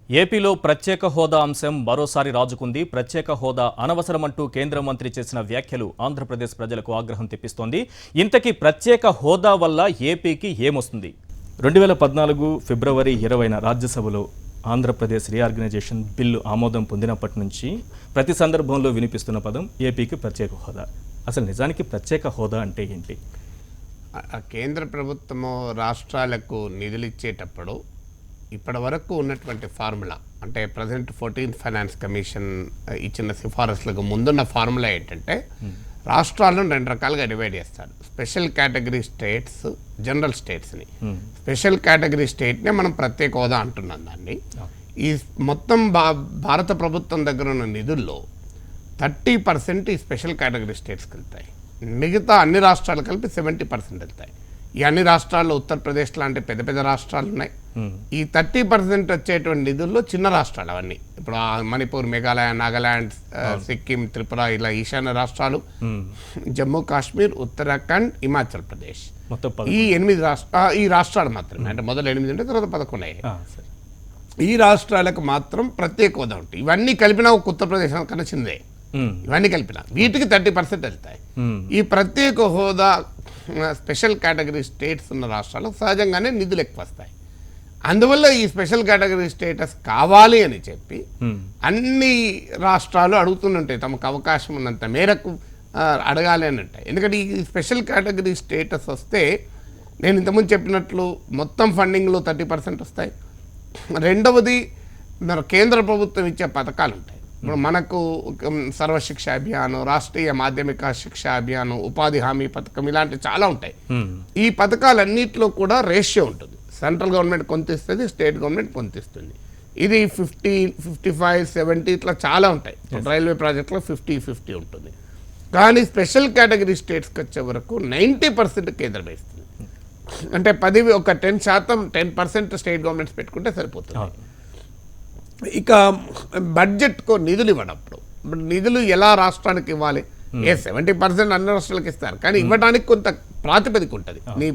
ఏపీలో ప్రత్యేక హోదా అంశం మరోసారి రాజుకుంది. ప్రత్యేక హోదా అనవసరమంటూ కేంద్ర మంత్రి చేసిన వ్యాఖ్యలు ఆంధ్రప్రదేశ్ ప్రజలకు ఆగ్రహం తెప్పిస్తోంది. ఇంతకీ ప్రత్యేక హోదా వల్ల ఏపీకి ఏమొస్తుంది? 2014 ఫిబ్రవరి 20న రాజ్యసభలో ఆంధ్రప్రదేశ్ రీఆర్గనైజేషన్ బిల్లు ఆమోదం పొందినప్పటి నుంచి ప్రతి సందర్భంలో వినిపిస్తున్న పదం ఏపీకి ప్రత్యేక హోదా. అసలు నిజానికి ప్రత్యేక హోదా అంటే ఏంటి? కేంద్ర ప్రభుత్వము రాష్ట్రాలకు నిధులు ఇచ్చేటప్పుడు ఇప్పటి వరకు ఉన్నటువంటి ఫార్ములా అంటే ప్రజెంట్ 14th ఫైనాన్స్ కమిషన్ ఇచ్చిన సిఫారసులకు ముందున్న ఫార్ములా ఏంటంటే రాష్ట్రాలను రెండు రకాలుగా డివైడ్ చేస్తారు. స్పెషల్ కేటగిరీ స్టేట్స్, జనరల్ స్టేట్స్ని. స్పెషల్ కేటగిరీ స్టేట్నే మనం ప్రత్యేక హోదా అంటున్నాం. దాన్ని ఈ మొత్తం భారత ప్రభుత్వం దగ్గర ఉన్న నిధుల్లో 30% ఈ స్పెషల్ కేటగిరీ స్టేట్స్కి వెళ్తాయి. మిగతా అన్ని రాష్ట్రాలు కలిపి 70% వెళ్తాయి. ఈ అన్ని రాష్ట్రాల్లో ఉత్తరప్రదేశ్ లాంటి పెద్ద పెద్ద రాష్ట్రాలు ఉన్నాయి. ఈ 30% వచ్చేటువంటి నిధుల్లో చిన్న రాష్ట్రాలు అవన్నీ. ఇప్పుడు మణిపూర్, మేఘాలయ, నాగాలాండ్, సిక్కిం, త్రిపుర, ఇలా ఈశాన్య రాష్ట్రాలు, జమ్మూ కాశ్మీర్, ఉత్తరాఖండ్, హిమాచల్ ప్రదేశ్, ఈ 8 ఈ రాష్ట్రాలు మాత్రమే. అంటే మొదలు 8 ఉంటే తర్వాత 11 అయ్యాయి. ఈ రాష్ట్రాలకు మాత్రం ప్రత్యేక హోదా ఉంటాయి. ఇవన్నీ కలిపినా ఒక ఉత్తరప్రదేశ్ కన్నా చిన్నదే. ఇవన్నీ కలిపిన వీటికి 30% వెళ్తాయి. ఈ ప్రత్యేక హోదా స్పెషల్ కేటగిరీ స్టేట్స్ ఉన్న రాష్ట్రాలకు సహజంగానే నిధులు ఎక్కువ వస్తాయి. అందువల్ల ఈ స్పెషల్ కేటగిరీ స్టేటస్ కావాలి అని చెప్పి అన్ని రాష్ట్రాలు అడుగుతుంటాయి, తమకు అవకాశం ఉన్నంత మేరకు అడగాలి అని ఉంటాయి. ఎందుకంటే ఈ స్పెషల్ కేటగిరీ స్టేటస్ వస్తే నేను ఇంతకుముందు చెప్పినట్లు మొత్తం ఫండింగ్లో 30% వస్తాయి. రెండవది కేంద్ర ప్రభుత్వం ఇచ్చే పథకాలు ఉంటాయి. ఇప్పుడు మనకు సర్వశిక్ష అభియాన్, రాష్ట్రీయ మాధ్యమిక శిక్ష అభియాన్, ఉపాధి హామీ పథకం, ఇలాంటివి చాలా ఉంటాయి. ఈ పథకాలన్నింటిలో కూడా రేషియో ఉంటుంది. సెంట్రల్ గవర్నమెంట్ కొంత ఇస్తుంది, స్టేట్ గవర్నమెంట్ కొంత ఇస్తుంది. ఇది 50, 55, 70 ఇట్లా చాలా ఉంటాయి. రైల్వే ప్రాజెక్టులో 50-50 ఉంటుంది. కానీ స్పెషల్ కేటగిరీ స్టేట్స్కి వచ్చే వరకు 90% కేంద్రం ఇస్తుంది. అంటే ఒక 10% స్టేట్ గవర్నమెంట్స్ పెట్టుకుంటే సరిపోతుంది. ఇక బడ్జెట్కు నిధులు ఇవ్వనప్పుడు నిధులు ఎలా రాష్ట్రానికి ఇవ్వాలి? 70% అన్ని రాష్ట్రాలకు ఇస్తారు, కానీ ఇవ్వడానికి కొంత ప్రాతిపదిక ఉంటుంది. నీ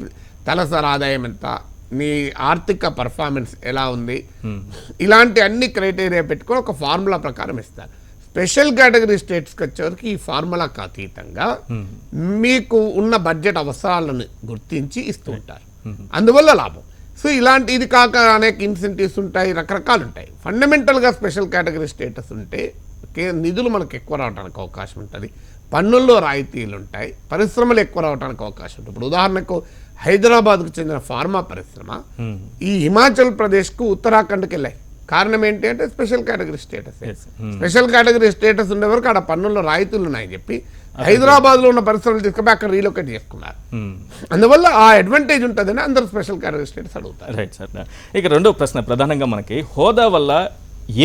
తలసరి ఆదాయం ఎంత, నీ ఆర్థిక పర్ఫార్మెన్స్ ఎలా ఉంది, ఇలాంటి అన్ని క్రైటీరియా పెట్టుకొని ఒక ఫార్ములా ప్రకారం ఇస్తారు. స్పెషల్ కేటగిరీ స్టేట్స్కి వచ్చేవరకు ఈ ఫార్ములాకు అతీతంగా మీకు ఉన్న బడ్జెట్ అవసరాలను గుర్తించి ఇస్తూ ఉంటారు. అందువల్ల లాభం. సో ఇది కాక అనేక ఇన్సెంటివ్స్ ఉంటాయి, రకరకాలు ఉంటాయి. ఫండమెంటల్గా స్పెషల్ కేటగిరీ స్టేటస్ ఉంటే నిధులు మనకు ఎక్కువ రావడానికి అవకాశం ఉంటుంది. పన్నుల్లో రాయితీలు ఉంటాయి, పరిశ్రమలు ఎక్కువ రావడానికి అవకాశం ఉంటుంది. ఇప్పుడు ఉదాహరణకు హైదరాబాద్కు చెందిన ఫార్మా పరిశ్రమ ఈ హిమాచల్ ప్రదేశ్కు, ఉత్తరాఖండ్కి వెళ్ళాయి. కారణం ఏంటి అంటే special category status. Special category status ఉండే వరకు అక్కడ పన్నుల్లో రాయితీలు ఉన్నాయని చెప్పి హైదరాబాద్లో ఉన్న పరిశ్రమలు తీసుకుపోయి అక్కడ రీలొకేట్ చేసుకున్నారు. అందువల్ల ఆ అడ్వాంటేజ్ ఉంటుందని అందరూ స్పెషల్ కేటగిరీ స్టేటస్ అడుగుతారు. Right sir. ఇక రెండో ప్రశ్న, ప్రధానంగా మనకి హోదా వల్ల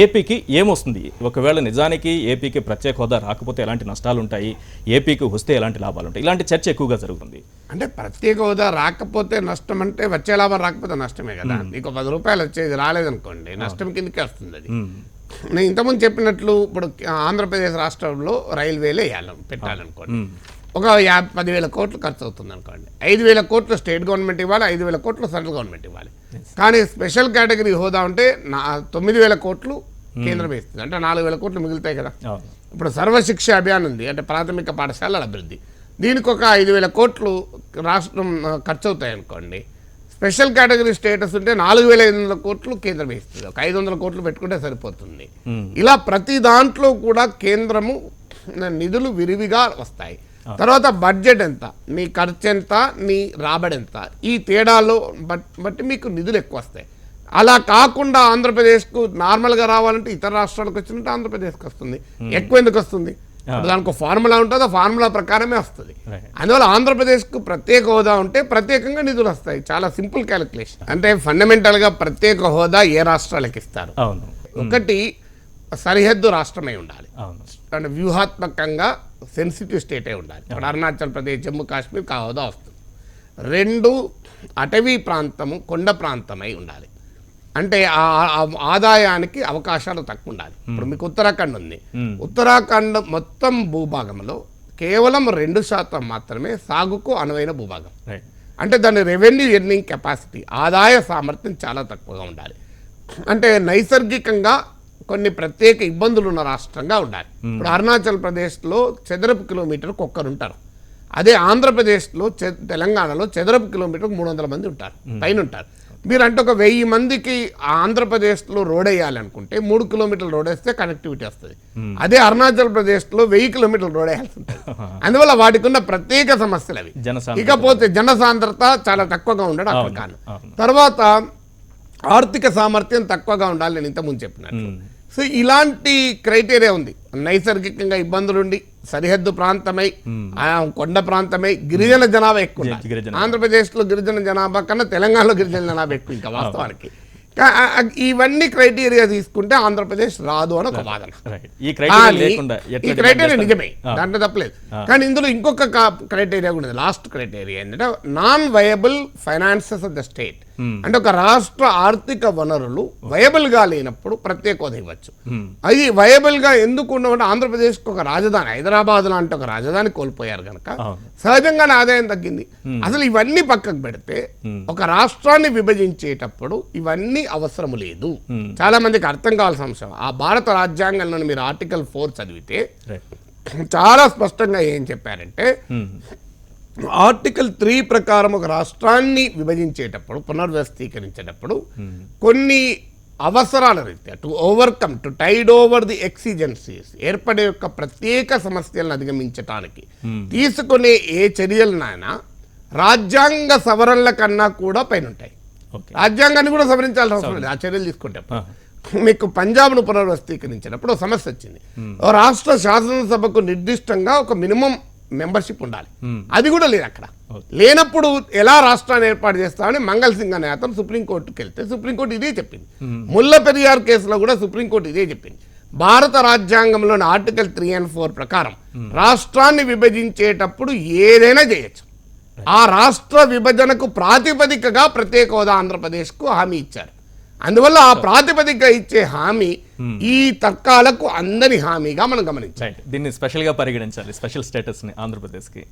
ఏపీకి ఏమొస్తుంది? ఒకవేళ నిజానికి ఏపీకి ప్రత్యేక హోదా రాకపోతే ఎలాంటి నష్టాలు ఉంటాయి, ఏపీకి వస్తే ఎలాంటి లాభాలు ఉంటాయి? ఇలాంటి చర్చ ఎక్కువగా జరుగుతుంది. అంటే ప్రత్యేక హోదా రాకపోతే నష్టం అంటే వచ్చే లాభం రాకపోతే నష్టమే కదా. నీకు 10 రూపాయలు వచ్చేది రాలేదనుకోండి, నష్టం కిందకే వస్తుంది అది. నేను ఇంతకుముందు చెప్పినట్లు ఇప్పుడు ఆంధ్రప్రదేశ్ రాష్ట్రంలో రైల్వేలే పెట్టాలనుకోండి, ఒక 10,000 కోట్లు ఖర్చు అవుతుంది అనుకోండి. 5,000 కోట్లు స్టేట్ గవర్నమెంట్ ఇవ్వాలి, 5,000 కోట్లు సెంట్రల్ గవర్నమెంట్ ఇవ్వాలి. కానీ స్పెషల్ కేటగిరీ హోదా ఉంటే 9,000 కోట్లు కేంద్రం ఇస్తుంది. అంటే 4,000 కోట్లు మిగులుతాయి కదా. ఇప్పుడు సర్వశిక్ష అభియాన్ ఉంది, అంటే ప్రాథమిక పాఠశాలల అభివృద్ధి. దీనికి ఒక 5,000 కోట్లు రాష్ట్రం ఖర్చు అవుతాయి అనుకోండి. స్పెషల్ కేటగిరీ స్టేటస్ ఉంటే 4,500 కోట్లు కేంద్రం ఇస్తుంది. ఒక 500 కోట్లు పెట్టుకుంటే సరిపోతుంది. ఇలా ప్రతి దాంట్లో కూడా కేంద్రము నిధులు విరివిగా వస్తాయి. తర్వాత బడ్జెట్ ఎంత, నీ ఖర్చు ఎంత, నీ రాబడి ఎంత, ఈ తేడాలో బట్టి మీకు నిధులు ఎక్కువ వస్తాయి. అలా కాకుండా ఆంధ్రప్రదేశ్కు నార్మల్గా రావాలంటే ఇతర రాష్ట్రాలకు వచ్చినట్టు ఆంధ్రప్రదేశ్కి వస్తుంది. ఎక్కువ ఎందుకు వస్తుంది? దానికి ఫార్ములా ఉంటుంది, ఆ ఫార్ములా ప్రకారమే వస్తుంది. అందువల్ల ఆంధ్రప్రదేశ్కు ప్రత్యేక హోదా ఉంటే ప్రత్యేకంగా నిధులు వస్తాయి. చాలా సింపుల్ క్యాలిక్యులేషన్. అంటే ఫండమెంటల్గా ప్రత్యేక హోదా ఏ రాష్ట్రాలకు ఇస్తారు? ఒకటి, సరిహద్దు రాష్ట్రమై ఉండాలి, అంటే వ్యూహాత్మకంగా సెన్సిటివ్ స్టేటే ఉండాలి. ఇప్పుడు అరుణాచల్ ప్రదేశ్, జమ్మూ కాశ్మీర్కి ఆ హోదా వస్తుంది. 2, అటవీ ప్రాంతము, కొండ ప్రాంతమై ఉండాలి. అంటే ఆదాయానికి అవకాశాలు తక్కువ ఉండాలి. ఇప్పుడు మీకు ఉత్తరాఖండ్ ఉంది. ఉత్తరాఖండ్ మొత్తం భూభాగంలో కేవలం 2% మాత్రమే సాగుకు అనువైన భూభాగం. అంటే దాని రెవెన్యూ ఎర్నింగ్ కెపాసిటీ, ఆదాయ సామర్థ్యం చాలా తక్కువగా ఉండాలి. అంటే నైసర్గికంగా కొన్ని ప్రత్యేక ఇబ్బందులు ఉన్న రాష్ట్రంగా ఉండాలి. ఇప్పుడు అరుణాచల్ ప్రదేశ్లో చదరపు కిలోమీటర్కి ఒక్కరు ఉంటారు. అదే ఆంధ్రప్రదేశ్లో తెలంగాణలో చదరపు కిలోమీటర్కి 300 మంది ఉంటారు, పైన ఉంటారు. మీరు అంటే ఒక 1000 మందికి ఆంధ్రప్రదేశ్లో రోడ్ వేయాలనుకుంటే 3 కిలోమీటర్లు రోడ్ వేస్తే కనెక్టివిటీ వస్తుంది. అదే అరుణాచల్ ప్రదేశ్లో 1000 కిలోమీటర్లు రోడ్ వేయాల్సి ఉంటుంది. అందువల్ల వాటికి ఉన్న ప్రత్యేక సమస్యలు అవి. ఇకపోతే జనసాంద్రత చాలా తక్కువగా ఉండడం అక్కడ కాను. తర్వాత ఆర్థిక సామర్థ్యం తక్కువగా ఉండాలి, నేను ఇంతకుముందు చెప్పినట్టు. సో ఇలాంటి క్రైటీరియా ఉంది. నైసర్గికంగా ఇబ్బందులుండి, సరిహద్దు ప్రాంతమై, కొండ ప్రాంతమై, గిరిజన జనాభా ఎక్కువ. ఆంధ్రప్రదేశ్లో గిరిజన జనాభా కన్నా తెలంగాణలో గిరిజన జనాభా ఎక్కువ ఇంకా వాస్తవానికి. ఇవన్నీ క్రైటీరియా తీసుకుంటే ఆంధ్రప్రదేశ్ రాదు అని ఒక వాదన. ఈ క్రైటీరియా నిజమే, దాంట్లో తప్పలేదు. కానీ ఇందులో ఇంకొక క్రైటీరియా కూడా ఉంది. లాస్ట్ క్రైటీరియా ఏంటంటే non viable finances of the state. అంటే ఒక రాష్ట్ర ఆర్థిక వనరులు వయబుల్ గా లేనప్పుడు ప్రత్యేక హోదా ఇవ్వచ్చు. అది వయబుల్ గా ఎందుకు ఉండమంటే ఆంధ్రప్రదేశ్కి ఒక రాజధాని, హైదరాబాద్ లాంటి ఒక రాజధాని కోల్పోయారు కనుక సహజంగానే ఆదాయం తగ్గింది. అసలు ఇవన్నీ పక్కకు పెడితే ఒక రాష్ట్రాన్ని విభజించేటప్పుడు ఇవన్నీ అవసరం లేదు. చాలా మందికి అర్థం కావాల్సిన అంశం. ఆ భారత రాజ్యాంగంలో మీరు ఆర్టికల్ 4 చదివితే చాలా స్పష్టంగా ఏం చెప్పారంటే, ఆర్టికల్ 3 ప్రకారం ఒక రాష్ట్రాన్ని విభజించేటప్పుడు, పునర్వ్యవస్థీకరించేటప్పుడు కొన్ని అవసరాల రీత్యా to tide over the exigencies, ఏర్పడే యొక్క ప్రత్యేక సమస్యలను అధిగమించడానికి తీసుకునే ఏ చర్యలనైనా రాజ్యాంగ సవరణల కన్నా కూడా పైన ఉంటాయి. రాజ్యాంగాన్ని కూడా సవరించాల్సిన అవసరం లేదు ఆ చర్యలు తీసుకుంటే. మీకు పంజాబ్ను పునర్వ్యవస్థీకరించినప్పుడు ఒక సమస్య వచ్చింది. రాష్ట్ర శాసనసభకు నిర్దిష్టంగా ఒక మినిమం మెంబర్షిప్ ఉండాలి, అది కూడా లేదు అక్కడ. లేనప్పుడు ఎలా రాష్ట్రాన్ని ఏర్పాటు చేస్తామని మంగళ్ సింగ్ అనే అతను సుప్రీంకోర్టుకి వెళ్తే సుప్రీంకోర్టు ఇదే చెప్పింది. ముల్ల పెరియార్ కేసులో కూడా సుప్రీంకోర్టు ఇదే చెప్పింది. భారత రాజ్యాంగంలోని ఆర్టికల్ 3 and 4 ప్రకారం రాష్ట్రాన్ని విభజించేటప్పుడు ఏదైనా చేయొచ్చు. ఆ రాష్ట్ర విభజనకు ప్రాతిపదికగా ప్రత్యేక హోదా ఆంధ్రప్రదేశ్కు హామీ ఇచ్చారు. అందువల్ల ఆ ప్రాతిపదికగా ఇచ్చే హామీ ఈ తర్కాలకు అందని హామీగా మనం గమనించాలి. దీన్ని స్పెషల్గా పరిగణించాలి, స్పెషల్ స్టేటస్ని ఆంధ్రప్రదేశ్కి.